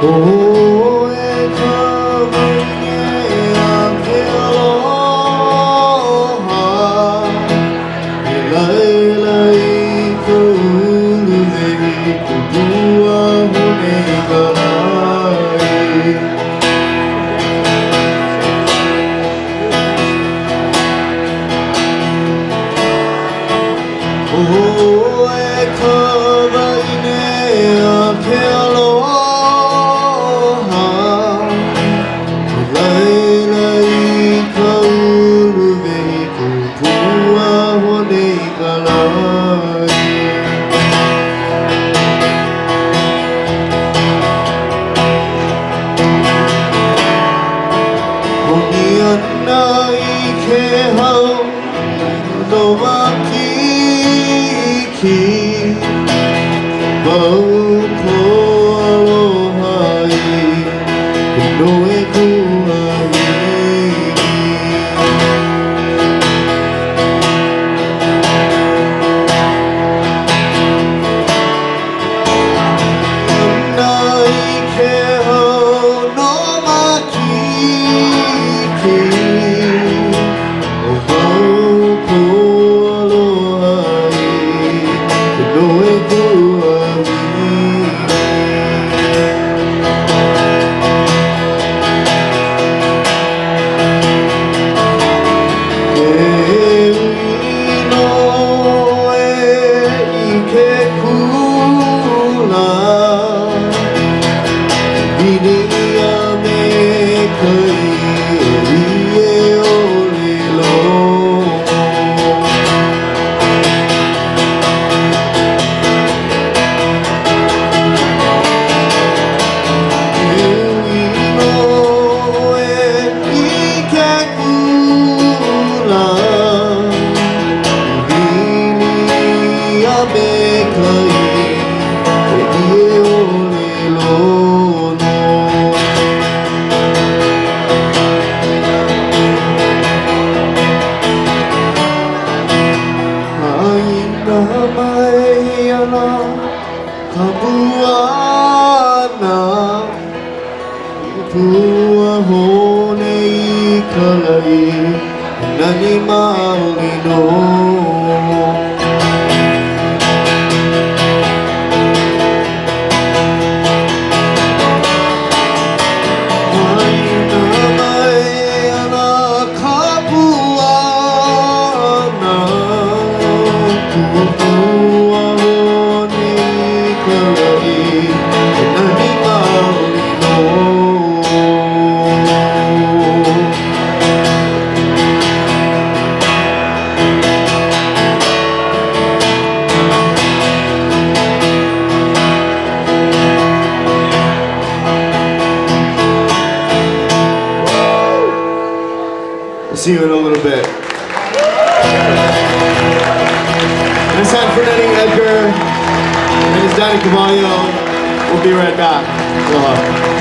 Oh, e kamine ake aloha, lai ka ulu nehi kupua hune ka lai. Oh, e kamine ake aloha, Pua hone I ka lai, nani maoli no. See you in a little bit. It's time for Nenny Edgar and his Danny Cavallo. We'll be right back. Aloha.